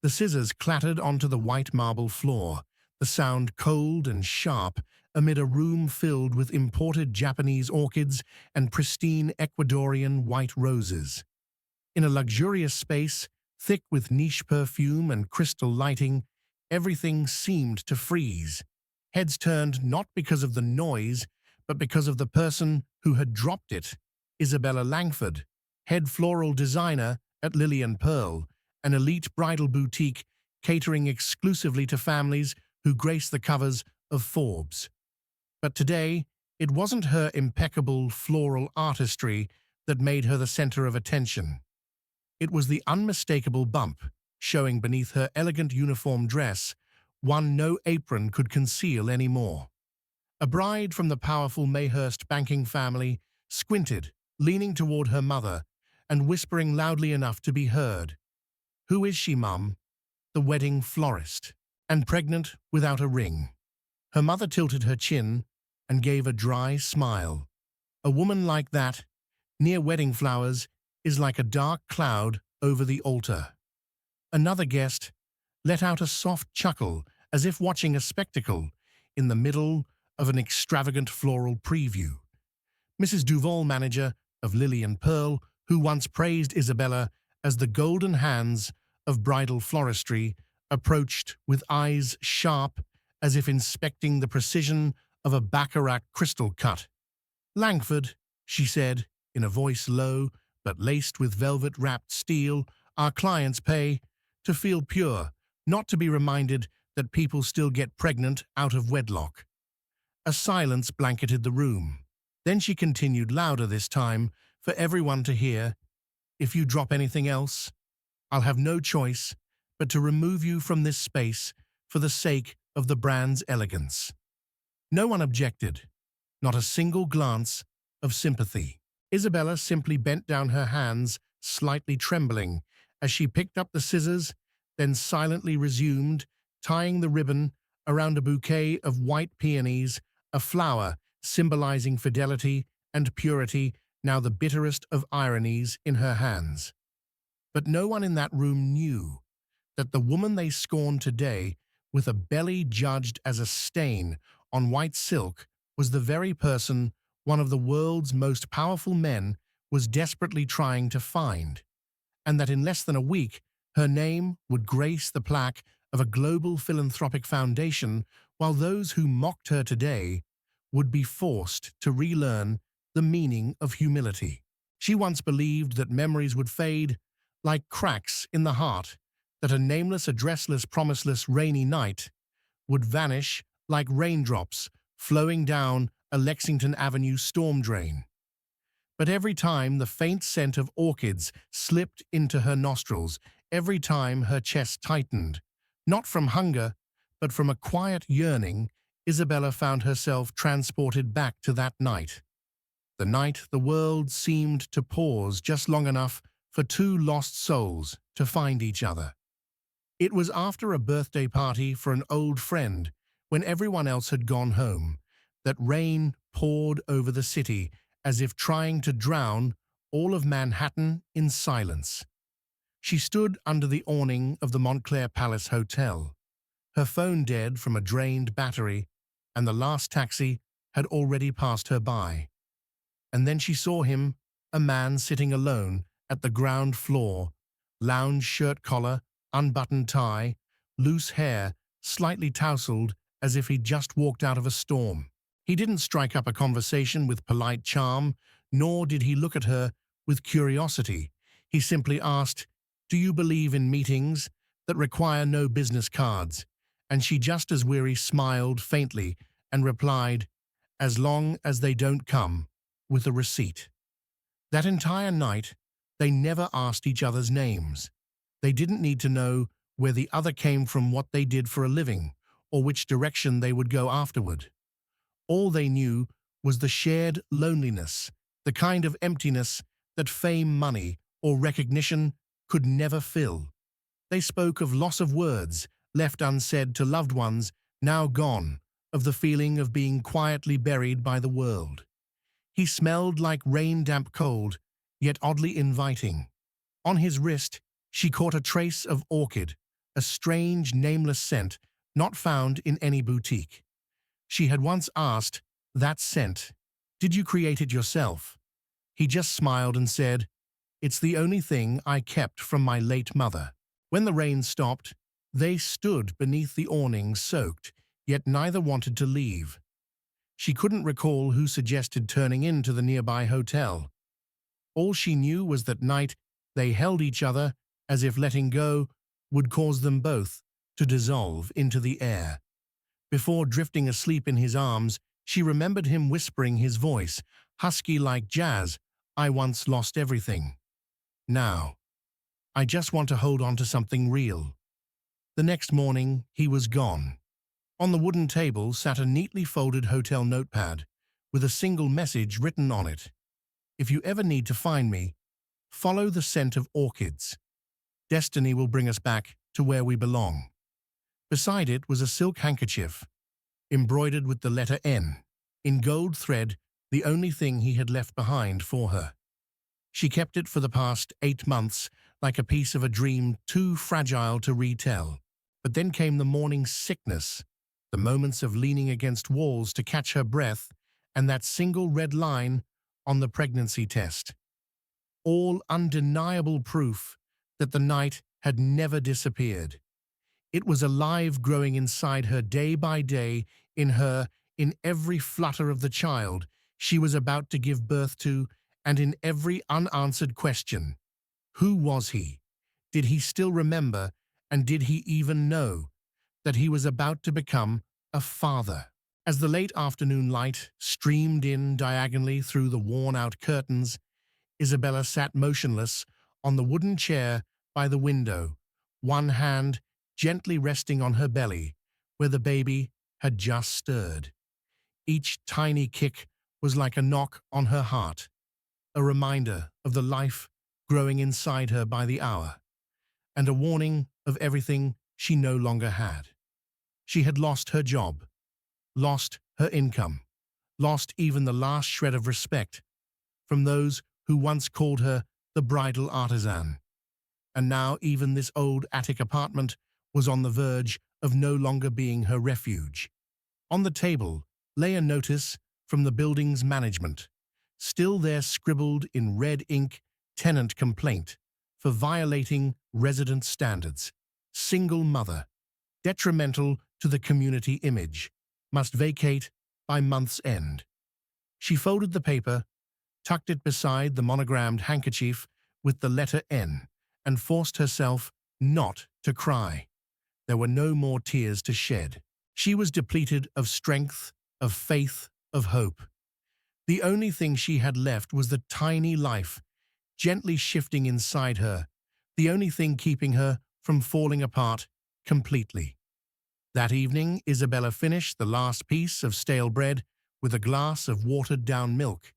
The scissors clattered onto the white marble floor, the sound cold and sharp amid a room filled with imported Japanese orchids and pristine Ecuadorian white roses. In a luxurious space, thick with niche perfume and crystal lighting, everything seemed to freeze. Heads turned not because of the noise, but because of the person who had dropped it. Isabella Langford, head floral designer at Lily & Pearl, an elite bridal boutique catering exclusively to families who grace the covers of Forbes. But today, it wasn't her impeccable floral artistry that made her the center of attention. It was the unmistakable bump, showing beneath her elegant uniform dress, one no apron could conceal anymore. A bride from the powerful Mayhurst banking family squinted, leaning toward her mother and whispering loudly enough to be heard. "Who is she, Mum?" "The wedding florist. And pregnant without a ring." Her mother tilted her chin and gave a dry smile. A woman like that, near wedding flowers, is like a dark cloud over the altar. Another guest let out a soft chuckle as if watching a spectacle in the middle of an extravagant floral preview. Mrs. Duval, manager of Lily & Pearl, who once praised Isabella as the golden hands of bridal floristry, approached with eyes sharp as if inspecting the precision of a baccarat crystal cut. "Langford," she said, in a voice low but laced with velvet-wrapped steel, "our clients pay to feel pure, not to be reminded that people still get pregnant out of wedlock." A silence blanketed the room. Then she continued louder this time, for everyone to hear, "If you drop anything else, I'll have no choice but to remove you from this space for the sake of the brand's elegance." No one objected, not a single glance of sympathy. Isabella simply bent down her hands, slightly trembling, as she picked up the scissors, then silently resumed, tying the ribbon around a bouquet of white peonies, a flower symbolizing fidelity and purity, now the bitterest of ironies in her hands. But no one in that room knew that the woman they scorned today, with a belly judged as a stain on white silk, was the very person one of the world's most powerful men was desperately trying to find, and that in less than a week her name would grace the plaque of a global philanthropic foundation, while those who mocked her today would be forced to relearn the meaning of humility. She once believed that memories would fade like cracks in the heart, that a nameless, addressless, promiseless rainy night would vanish like raindrops flowing down a Lexington Avenue storm drain. But every time the faint scent of orchids slipped into her nostrils, every time her chest tightened, not from hunger, but from a quiet yearning, Isabella found herself transported back to that night. The night the world seemed to pause just long enough for two lost souls to find each other. It was after a birthday party for an old friend, when everyone else had gone home, that rain poured over the city as if trying to drown all of Manhattan in silence. She stood under the awning of the Montclair Palace Hotel, her phone dead from a drained battery, and the last taxi had already passed her by. And then she saw him, a man sitting alone at the ground floor, lounge shirt collar, unbuttoned tie, loose hair, slightly tousled as if he'd just walked out of a storm. He didn't strike up a conversation with polite charm, nor did he look at her with curiosity. He simply asked, "Do you believe in meetings that require no business cards?" And she, just as weary, smiled faintly and replied, "As long as they don't come with a receipt." That entire night, they never asked each other's names. They didn't need to know where the other came from, what they did for a living, or which direction they would go afterward. All they knew was the shared loneliness, the kind of emptiness that fame, money, or recognition could never fill. They spoke of loss of words left unsaid to loved ones now gone, of the feeling of being quietly buried by the world. He smelled like rain-damp cold, yet oddly inviting. On his wrist, she caught a trace of orchid, a strange, nameless scent not found in any boutique. She had once asked, "That scent, did you create it yourself?" He just smiled and said, "It's the only thing I kept from my late mother." When the rain stopped, they stood beneath the awning soaked, yet neither wanted to leave. She couldn't recall who suggested turning into the nearby hotel. All she knew was that night they held each other as if letting go would cause them both to dissolve into the air. Before drifting asleep in his arms, she remembered him whispering, his voice, husky like jazz, "I once lost everything. Now, I just want to hold on to something real." The next morning, he was gone. On the wooden table sat a neatly folded hotel notepad with a single message written on it. "If you ever need to find me, follow the scent of orchids. Destiny will bring us back to where we belong." Beside it was a silk handkerchief, embroidered with the letter N, in gold thread, the only thing he had left behind for her. She kept it for the past 8 months, like a piece of a dream too fragile to retell. But then came the morning sickness, the moments of leaning against walls to catch her breath, and that single red line on the pregnancy test. All undeniable proof that the night had never disappeared. It was alive, growing inside her day by day, in every flutter of the child she was about to give birth to, and in every unanswered question. Who was he? Did he still remember, and did he even know that he was about to become a father? As the late afternoon light streamed in diagonally through the worn-out curtains, Isabella sat motionless on the wooden chair by the window, one hand gently resting on her belly, where the baby had just stirred. Each tiny kick was like a knock on her heart, a reminder of the life growing inside her by the hour, and a warning of everything she no longer had. She had lost her job, lost her income, lost even the last shred of respect from those who once called her the bridal artisan. And now even this old attic apartment was on the verge of no longer being her refuge. On the table lay a notice from the building's management, still there scribbled in red ink, tenant complaint for violating resident standards. Single mother, detrimental to the community image, must vacate by month's end. She folded the paper, tucked it beside the monogrammed handkerchief with the letter N, and forced herself not to cry. There were no more tears to shed. She was depleted of strength, of faith, of hope. The only thing she had left was the tiny life, gently shifting inside her, the only thing keeping her from falling apart completely. That evening, Isabella finished the last piece of stale bread with a glass of watered-down milk.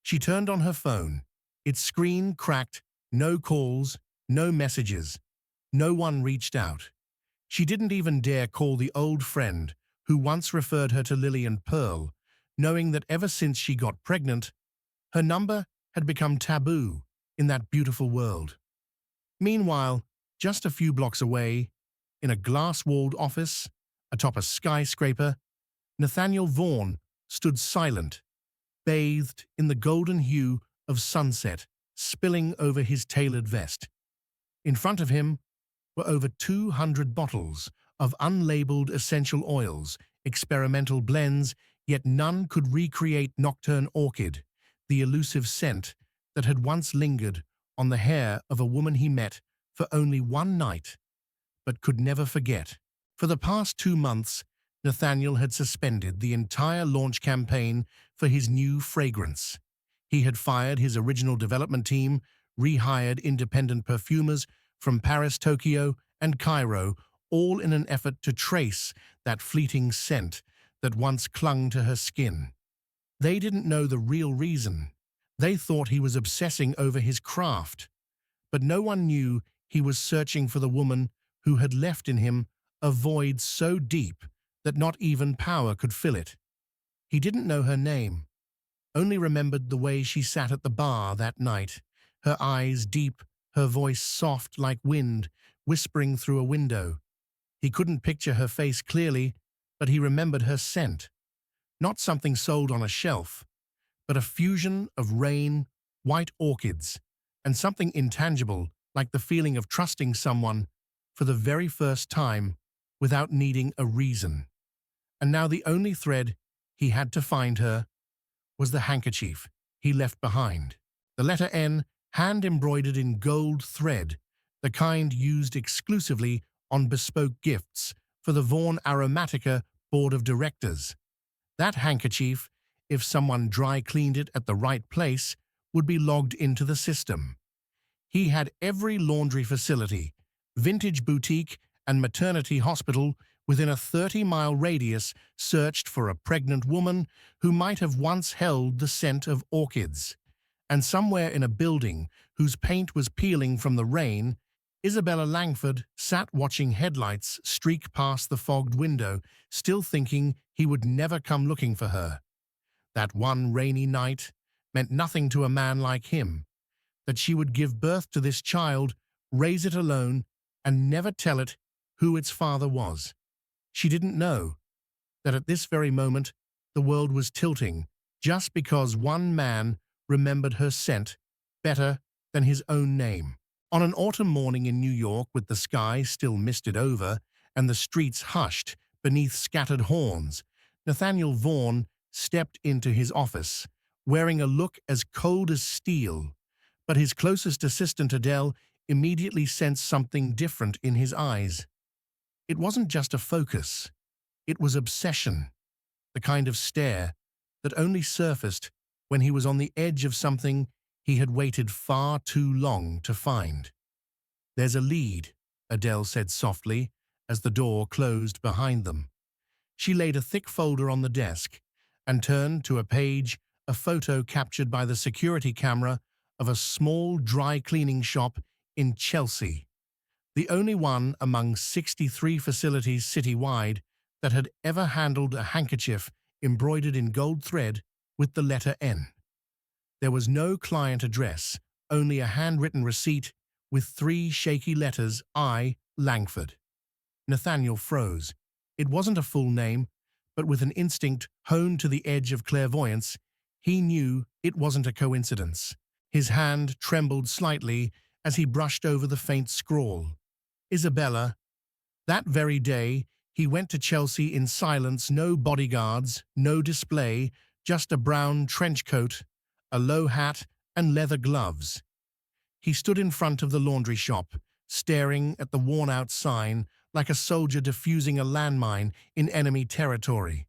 She turned on her phone. Its screen cracked, no calls, no messages. No one reached out. She didn't even dare call the old friend who once referred her to Lily and Pearl, knowing that ever since she got pregnant, her number had become taboo in that beautiful world. Meanwhile, just a few blocks away, in a glass-walled office atop a skyscraper, Nathaniel Vaughan stood silent, bathed in the golden hue of sunset spilling over his tailored vest. In front of him were over 200 bottles of unlabeled essential oils, experimental blends, yet none could recreate Nocturne Orchid, the elusive scent that had once lingered on the hair of a woman he met for only one night, but could never forget. For the past 2 months, Nathaniel had suspended the entire launch campaign for his new fragrance. He had fired his original development team, rehired independent perfumers from Paris, Tokyo, and Cairo, all in an effort to trace that fleeting scent that once clung to her skin. They didn't know the real reason. They thought he was obsessing over his craft. But no one knew he was searching for the woman who had left in him a void so deep that not even power could fill it. He didn't know her name, only remembered the way she sat at the bar that night, her eyes deep, her voice soft like wind, whispering through a window. He couldn't picture her face clearly, but he remembered her scent. Not something sold on a shelf, but a fusion of rain, white orchids, and something intangible like the feeling of trusting someone for the very first time without needing a reason. And now the only thread he had to find her was the handkerchief he left behind. The letter N, hand-embroidered in gold thread, the kind used exclusively on bespoke gifts for the Vaughan Aromatica Board of Directors. That handkerchief, if someone dry-cleaned it at the right place, would be logged into the system. He had every laundry facility, vintage boutique, and maternity hospital within a 30-mile radius searched for a pregnant woman who might have once held the scent of orchids. And somewhere in a building whose paint was peeling from the rain, Isabella Langford sat watching headlights streak past the fogged window, still thinking he would never come looking for her. That one rainy night meant nothing to a man like him, that she would give birth to this child, raise it alone, and never tell it who its father was. She didn't know that at this very moment the world was tilting just because one man remembered her scent better than his own name. On an autumn morning in New York, with the sky still misted over and the streets hushed beneath scattered horns, Nathaniel Vaughan stepped into his office, wearing a look as cold as steel. But his closest assistant, Adele, immediately sensed something different in his eyes. It wasn't just a focus. It was obsession, the kind of stare that only surfaced when he was on the edge of something he had waited far too long to find. "There's a lead," Adele said softly as the door closed behind them. She laid a thick folder on the desk and turned to a page, a photo captured by the security camera of a small dry cleaning shop in Chelsea, the only one among 63 facilities citywide that had ever handled a handkerchief embroidered in gold thread with the letter N. There was no client address, only a handwritten receipt with 3 shaky letters, I. Langford. Nathaniel froze. It wasn't a full name, but with an instinct honed to the edge of clairvoyance, he knew it wasn't a coincidence. His hand trembled slightly as he brushed over the faint scrawl. Isabella. That very day, he went to Chelsea in silence, no bodyguards, no display, just a brown trench coat, a low hat, and leather gloves. He stood in front of the laundry shop, staring at the worn-out sign like a soldier defusing a landmine in enemy territory.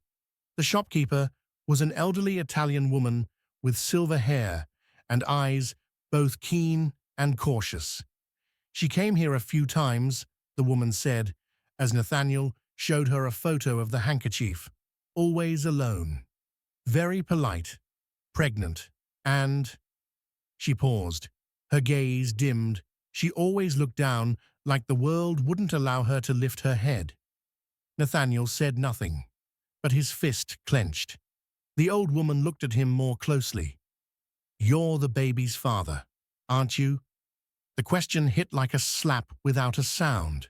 The shopkeeper was an elderly Italian woman with silver hair and eyes both keen and cautious. "She came here a few times," the woman said, as Nathaniel showed her a photo of the handkerchief. "Always alone. Very polite, pregnant, and—" She paused. Her gaze dimmed. She always looked down, like the world wouldn't allow her to lift her head. Nathaniel said nothing, but his fist clenched. The old woman looked at him more closely. "You're the baby's father, aren't you?" The question hit like a slap without a sound.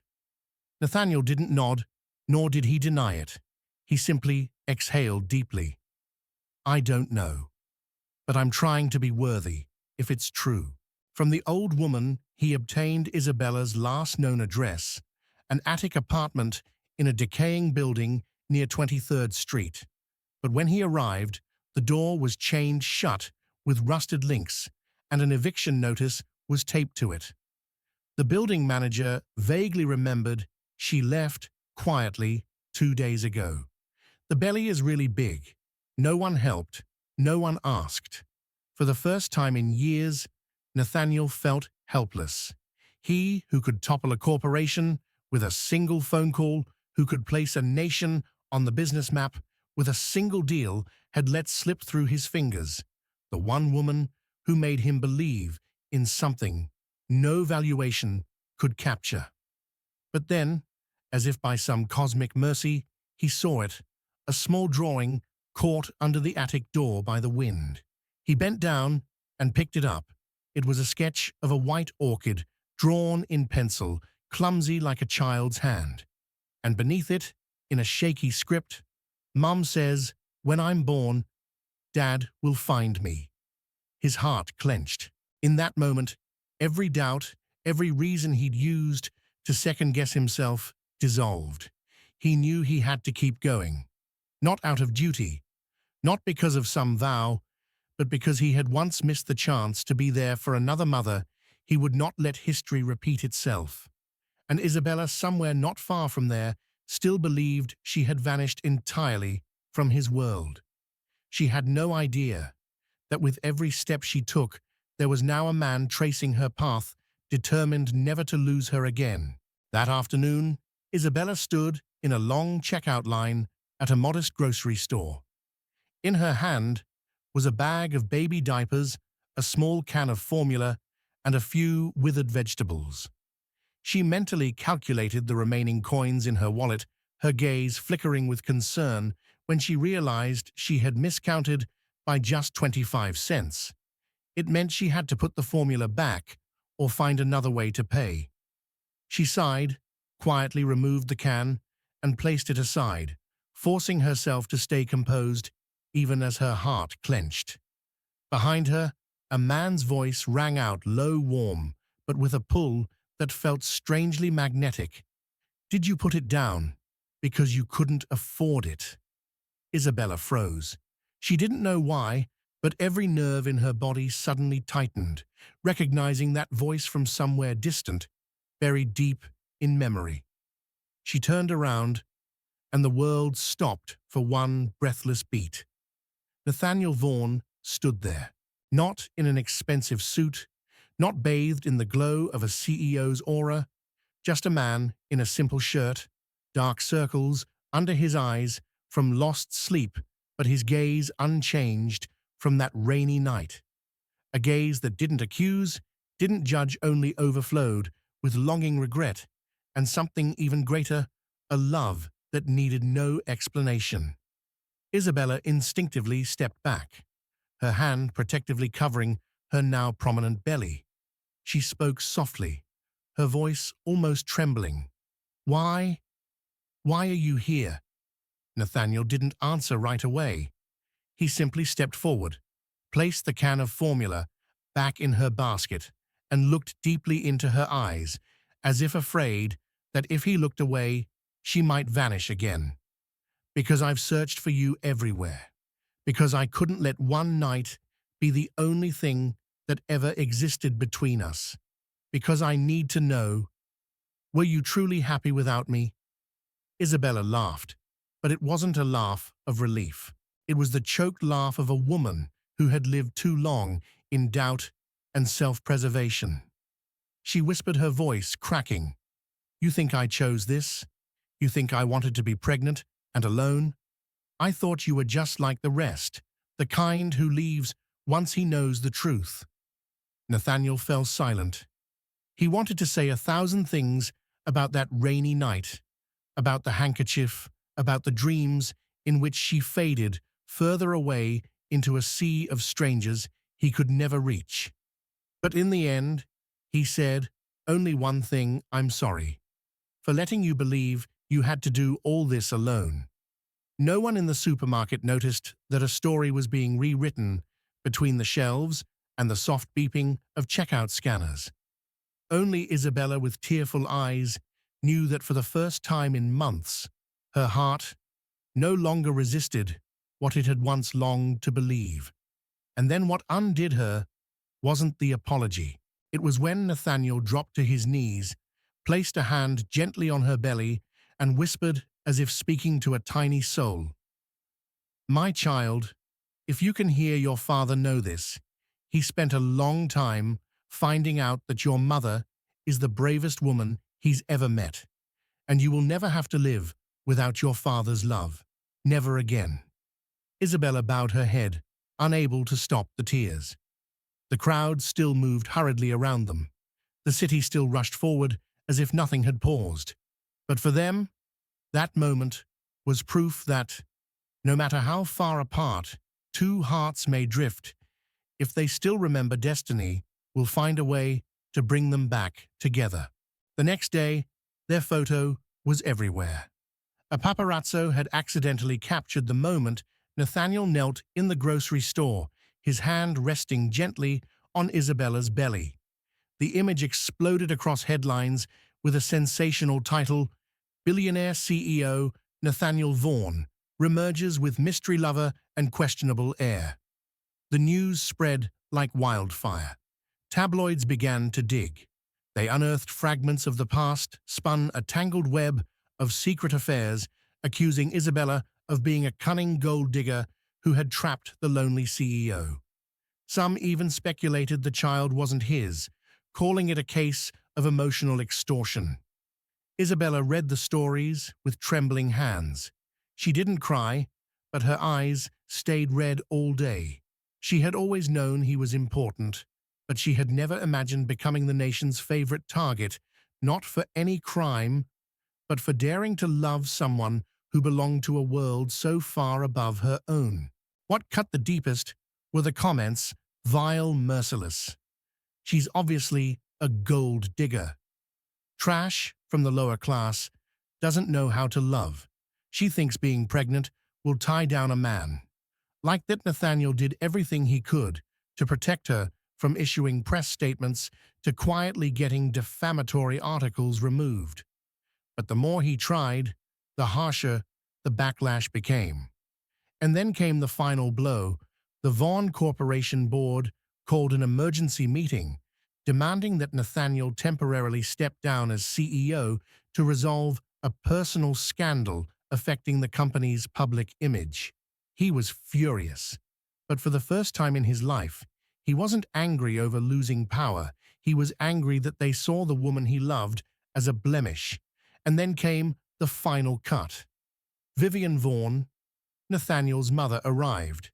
Nathaniel didn't nod, nor did he deny it. He simply exhaled deeply. "I don't know, but I'm trying to be worthy, if it's true." From the old woman, he obtained Isabella's last known address, an attic apartment in a decaying building near 23rd Street. But when he arrived, the door was chained shut with rusted links, and an eviction notice was taped to it. The building manager vaguely remembered she left quietly 2 days ago. The belly is really big. No one helped. No one asked. For the first time in years, Nathaniel felt helpless. He who could topple a corporation with a single phone call, who could place a nation on the business map with a single deal, had let slip through his fingers. The one woman who made him believe in something no valuation could capture. But then, as if by some cosmic mercy, he saw it, a small drawing caught under the attic door by the wind. He bent down and picked it up. It was a sketch of a white orchid, drawn in pencil, clumsy like a child's hand. And beneath it, in a shaky script, Mum says, "When I'm born, Dad will find me." His heart clenched. In that moment, every doubt, every reason he'd used to second-guess himself dissolved. He knew he had to keep going. Not out of duty, not because of some vow, but because he had once missed the chance to be there for another mother. He would not let history repeat itself. And Isabella, somewhere not far from there, still believed she had vanished entirely from his world. She had no idea that with every step she took, there was now a man tracing her path, determined never to lose her again. That afternoon, Isabella stood in a long checkout line at a modest grocery store. In her hand was a bag of baby diapers, a small can of formula, and a few withered vegetables. She mentally calculated the remaining coins in her wallet, her gaze flickering with concern when she realized she had miscounted by just 25 cents. It meant she had to put the formula back or find another way to pay. She sighed, quietly removed the can, and placed it aside, forcing herself to stay composed even as her heart clenched. Behind her, a man's voice rang out low, warm, but with a pull that felt strangely magnetic. "Did you put it down because you couldn't afford it?" Isabella froze. She didn't know why, but every nerve in her body suddenly tightened, recognizing that voice from somewhere distant, buried deep in memory. She turned around, and the world stopped for one breathless beat. Nathaniel Vaughan stood there, not in an expensive suit, not bathed in the glow of a CEO's aura, just a man in a simple shirt, dark circles under his eyes from lost sleep, but his gaze unchanged from that rainy night. A gaze that didn't accuse, didn't judge, only overflowed with longing, regret, and something even greater, a love that needed no explanation. Isabella instinctively stepped back, her hand protectively covering her now prominent belly. She spoke softly, her voice almost trembling. "Why? Why are you here?" Nathaniel didn't answer right away. He simply stepped forward, placed the can of formula back in her basket, and looked deeply into her eyes, as if afraid that if he looked away, she might vanish again. "Because I've searched for you everywhere. Because I couldn't let one night be the only thing that ever existed between us. Because I need to know, were you truly happy without me?" Isabella laughed, but it wasn't a laugh of relief. It was the choked laugh of a woman who had lived too long in doubt and self-preservation. She whispered, her voice cracking, "You think I chose this? You think I wanted to be pregnant and alone? I thought you were just like the rest, the kind who leaves once he knows the truth." Nathaniel fell silent. He wanted to say 1,000 things about that rainy night, about the handkerchief, about the dreams in which she faded further away into a sea of strangers he could never reach. But in the end, he said only one thing: "I'm sorry for letting you believe you had to do all this alone." No one in the supermarket noticed that a story was being rewritten between the shelves and the soft beeping of checkout scanners. Only Isabella, with tearful eyes, knew that for the first time in months, her heart no longer resisted what it had once longed to believe. And then what undid her wasn't the apology. It was when Nathaniel dropped to his knees, placed a hand gently on her belly, and whispered, as if speaking to a tiny soul, "My child, if you can hear your father know this, he spent a long time finding out that your mother is the bravest woman he's ever met, and you will never have to live without your father's love. Never again." Isabella bowed her head, unable to stop the tears. The crowd still moved hurriedly around them. The city still rushed forward as if nothing had paused. But for them, that moment was proof that, no matter how far apart two hearts may drift, if they still remember, destiny will find a way to bring them back together. The next day, their photo was everywhere. A paparazzo had accidentally captured the moment Nathaniel knelt in the grocery store, his hand resting gently on Isabella's belly. The image exploded across headlines with a sensational title, "Billionaire CEO Nathaniel Vaughan remerges with mystery lover and questionable heir." The news spread like wildfire. Tabloids began to dig. They unearthed fragments of the past, spun a tangled web of secret affairs, accusing Isabella of being a cunning gold digger who had trapped the lonely CEO. Some even speculated the child wasn't his, calling it a case of emotional extortion. Isabella read the stories with trembling hands. She didn't cry, but her eyes stayed red all day. She had always known he was important, but she had never imagined becoming the nation's favorite target, not for any crime, but for daring to love someone who belonged to a world so far above her own. What cut the deepest were the comments, "Vile, merciless. She's obviously a gold digger. Trash from the lower class, doesn't know how to love. She thinks being pregnant will tie down a man." Like that, Nathaniel did everything he could to protect her, from issuing press statements to quietly getting defamatory articles removed. But the more he tried, the harsher the backlash became. And then came the final blow. The Vaughan Corporation board called an emergency meeting, demanding that Nathaniel temporarily step down as CEO to resolve a personal scandal affecting the company's public image. He was furious. But for the first time in his life, he wasn't angry over losing power. He was angry that they saw the woman he loved as a blemish. And then came the final cut. Vivian Vaughan, Nathaniel's mother, arrived.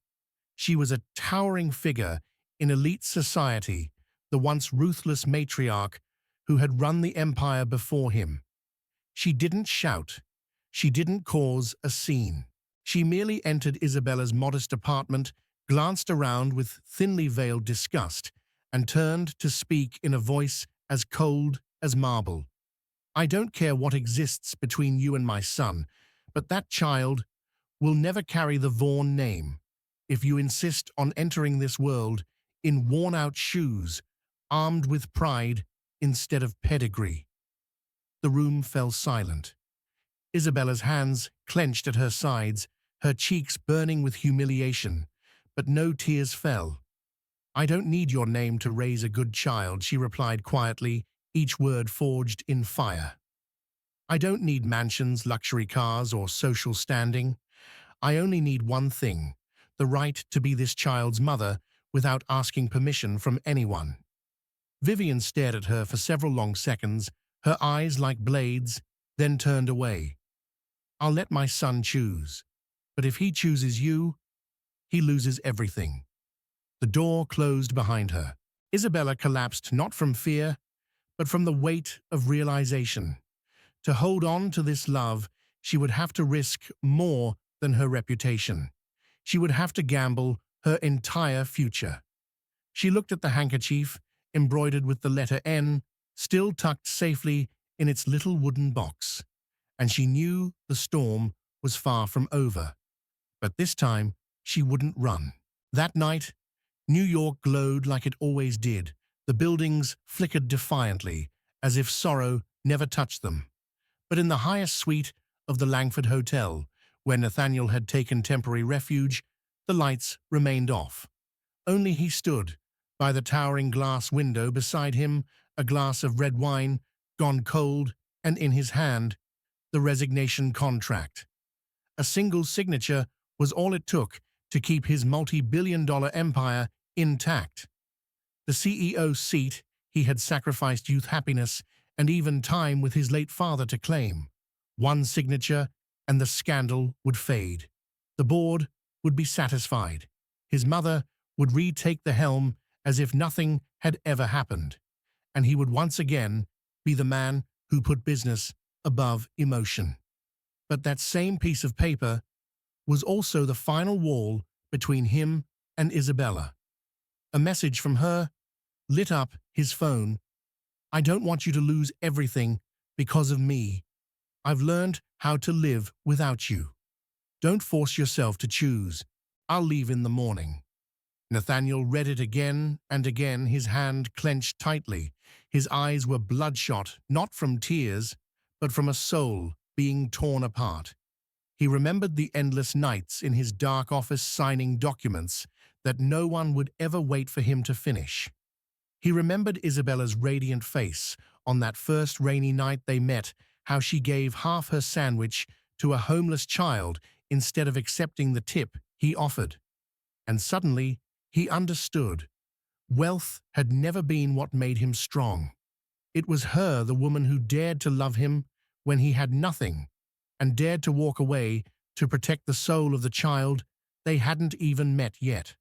She was a towering figure in elite society, the once ruthless matriarch who had run the empire before him. She didn't shout. She didn't cause a scene. She merely entered Isabella's modest apartment, glanced around with thinly veiled disgust, and turned to speak in a voice as cold as marble. "I don't care what exists between you and my son, but that child will never carry the Vaughan name. If you insist on entering this world in worn-out shoes, armed with pride instead of pedigree." The room fell silent. Isabella's hands clenched at her sides, her cheeks burning with humiliation, but no tears fell. "I don't need your name to raise a good child," she replied quietly, each word forged in fire. "I don't need mansions, luxury cars, or social standing. I only need one thing, the right to be this child's mother without asking permission from anyone." Vivian stared at her for several long seconds, her eyes like blades, then turned away. "I'll let my son choose, but if he chooses you, he loses everything." The door closed behind her. Isabella collapsed not from fear, but from the weight of realization. To hold on to this love, she would have to risk more than her reputation. She would have to gamble her entire future. She looked at the handkerchief, embroidered with the letter N, still tucked safely in its little wooden box, and she knew the storm was far from over. But this time, she wouldn't run. That night, New York glowed like it always did. The buildings flickered defiantly, as if sorrow never touched them. But in the highest suite of the Langford Hotel, where Nathaniel had taken temporary refuge, the lights remained off. Only he stood by the towering glass window, beside him a glass of red wine, gone cold, and in his hand, the resignation contract. A single signature was all it took to keep his multi-billion-dollar empire intact. The CEO's seat he had sacrificed youth, happiness, and even time with his late father to claim. One signature, and the scandal would fade. The board would be satisfied. His mother would retake the helm as if nothing had ever happened, and he would once again be the man who put business above emotion. But that same piece of paper was also the final wall between him and Isabella. A message from her lit up his phone. I don't want you to lose everything because of me. I've learned how to live without you. Don't force yourself to choose. I'll leave in the morning." Nathaniel read it again and again, his hand clenched tightly. His eyes were bloodshot, not from tears, but from a soul being torn apart. He remembered the endless nights in his dark office signing documents that no one would ever wait for him to finish. He remembered Isabella's radiant face on that first rainy night they met, how she gave half her sandwich to a homeless child instead of accepting the tip he offered. And suddenly, he understood. Wealth had never been what made him strong. It was her, the woman who dared to love him when he had nothing, and dared to walk away to protect the soul of the child they hadn't even met yet.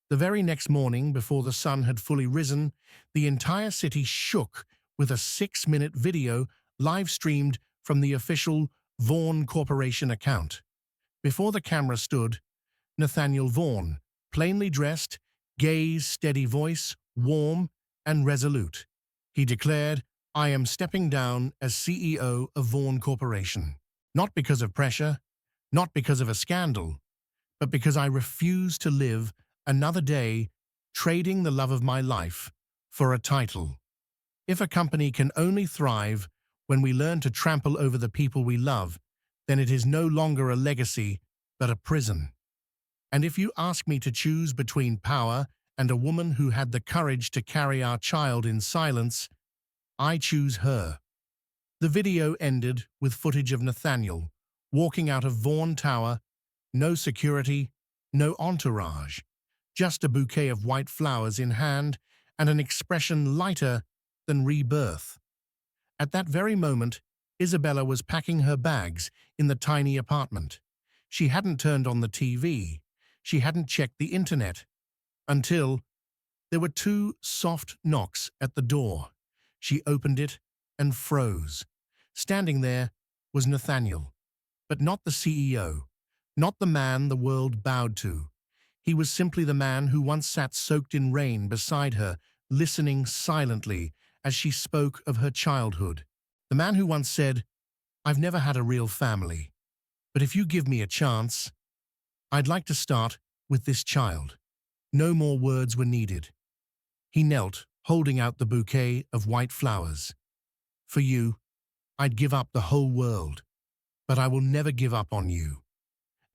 The very next morning, before the sun had fully risen, the entire city shook with a 6-minute video live-streamed from the official Vaughn Corporation account. Before the camera stood Nathaniel Vaughn, plainly dressed, gaze, steady voice, warm and resolute. He declared, "I am stepping down as CEO of Vaughn Corporation. Not because of pressure, not because of a scandal, but because I refuse to live another day trading the love of my life for a title. If a company can only thrive when we learn to trample over the people we love, then it is no longer a legacy, but a prison. And if you ask me to choose between power and a woman who had the courage to carry our child in silence, I choose her." The video ended with footage of Nathaniel walking out of Vaughn Tower, no security, no entourage, just a bouquet of white flowers in hand and an expression lighter than rebirth. At that very moment, Isabella was packing her bags in the tiny apartment. She hadn't turned on the TV. She hadn't checked the internet. Until there were 2 soft knocks at the door. She opened it and froze. Standing there was Nathaniel, but not the CEO, not the man the world bowed to. He was simply the man who once sat soaked in rain beside her, listening silently as she spoke of her childhood. The man who once said, "I've never had a real family, but if you give me a chance, I'd like to start with this child." No more words were needed. He knelt, holding out the bouquet of white flowers. "For you, I'd give up the whole world, but I will never give up on you."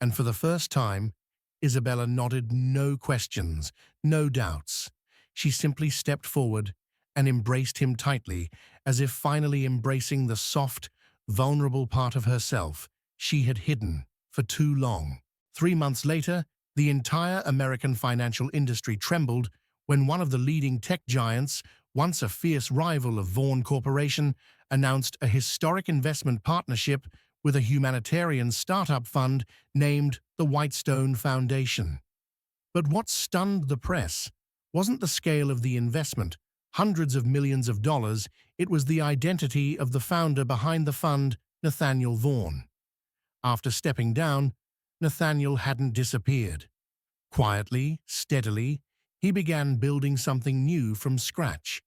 And for the first time, Isabella nodded, no questions, no doubts. She simply stepped forward and embraced him tightly, as if finally embracing the soft, vulnerable part of herself she had hidden for too long. 3 months later, the entire American financial industry trembled when one of the leading tech giants, once a fierce rival of Vaughn Corporation, announced a historic investment partnership with a humanitarian startup fund named the Whitestone Foundation. But what stunned the press wasn't the scale of the investment, hundreds of millions of dollars. It was the identity of the founder behind the fund, Nathaniel Vaughn. After stepping down, Nathaniel hadn't disappeared. Quietly, steadily, he began building something new from scratch.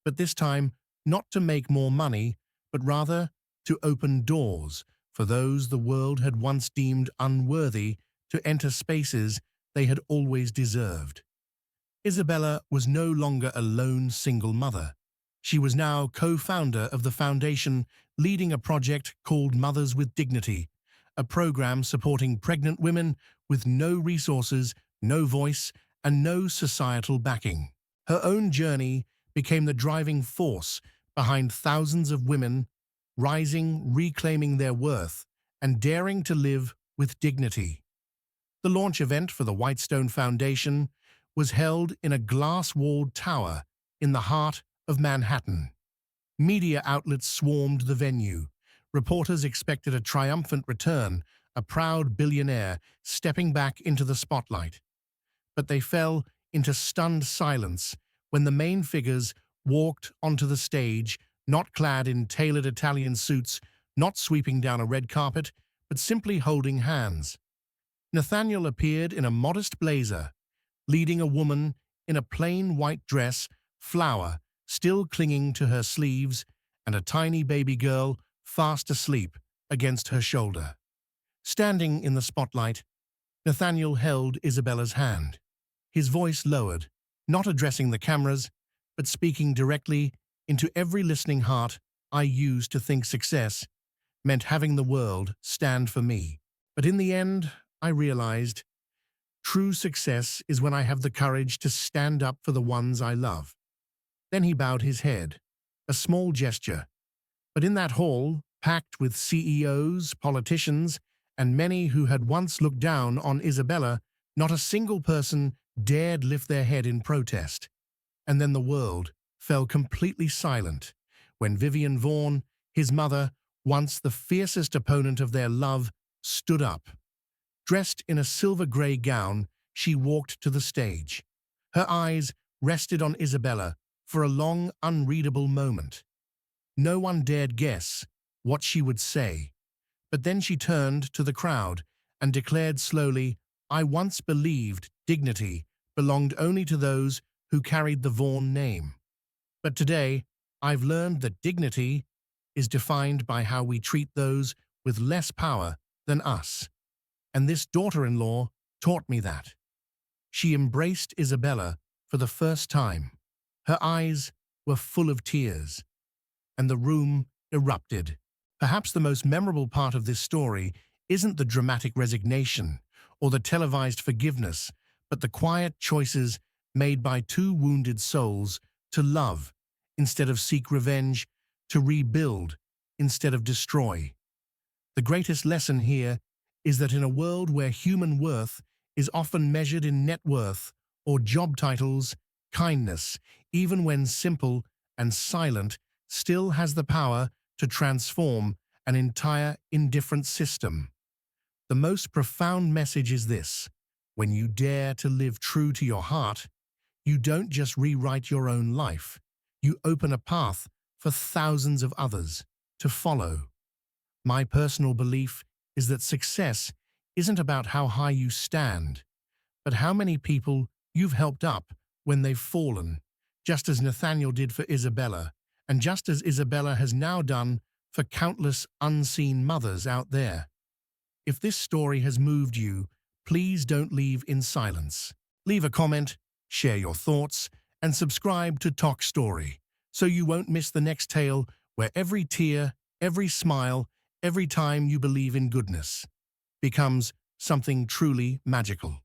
But this time, not to make more money, but rather to open doors for those the world had once deemed unworthy to enter spaces they had always deserved. Isabella was no longer a lone single mother. She was now co-founder of the foundation, leading a project called Mothers with Dignity, a program supporting pregnant women with no resources, no voice, and no societal backing. Her own journey became the driving force behind thousands of women rising, reclaiming their worth, and daring to live with dignity. The launch event for the Whitestone Foundation was held in a glass-walled tower in the heart of Manhattan. Media outlets swarmed the venue. Reporters expected a triumphant return, a proud billionaire stepping back into the spotlight. But they fell into stunned silence when the main figures walked onto the stage, not clad in tailored Italian suits, not sweeping down a red carpet, but simply holding hands. Nathaniel appeared in a modest blazer, leading a woman in a plain white dress, flower still clinging to her sleeves, and a tiny baby girl fast asleep against her shoulder. Standing in the spotlight, Nathaniel held Isabella's hand. His voice lowered, not addressing the cameras, but speaking directly into every listening heart. I used to think success meant having the world stand for me. But in the end, I realized true success is when I have the courage to stand up for the ones I love. Then he bowed his head, a small gesture. But in that hall, packed with CEOs, politicians, and many who had once looked down on Isabella, not a single person dared lift their head in protest. And then the world fell completely silent when Vivian Vaughn, his mother, once the fiercest opponent of their love, stood up. Dressed in a silver-gray gown, she walked to the stage. Her eyes rested on Isabella for a long, unreadable moment. No one dared guess what she would say. But then she turned to the crowd and declared slowly, "I once believed dignity belonged only to those who carried the Vaughn name. But today, I've learned that dignity is defined by how we treat those with less power than us. And this daughter-in-law taught me that." She embraced Isabella for the first time. Her eyes were full of tears, and the room erupted. Perhaps the most memorable part of this story isn't the dramatic resignation or the televised forgiveness, but the quiet choices made by two wounded souls to love instead of seek revenge, to rebuild instead of destroy. The greatest lesson here is that in a world where human worth is often measured in net worth or job titles, kindness, even when simple and silent, still has the power to transform an entire indifferent system. The most profound message is this: when you dare to live true to your heart, you don't just rewrite your own life, you open a path for thousands of others to follow. My personal belief is that success isn't about how high you stand, but how many people you've helped up when they've fallen, just as Nathaniel did for Isabella, and just as Isabella has now done for countless unseen mothers out there. If this story has moved you, please don't leave in silence. Leave a comment, share your thoughts, and subscribe to Toch Story so you won't miss the next tale where every tear, every smile, every time you believe in goodness becomes something truly magical.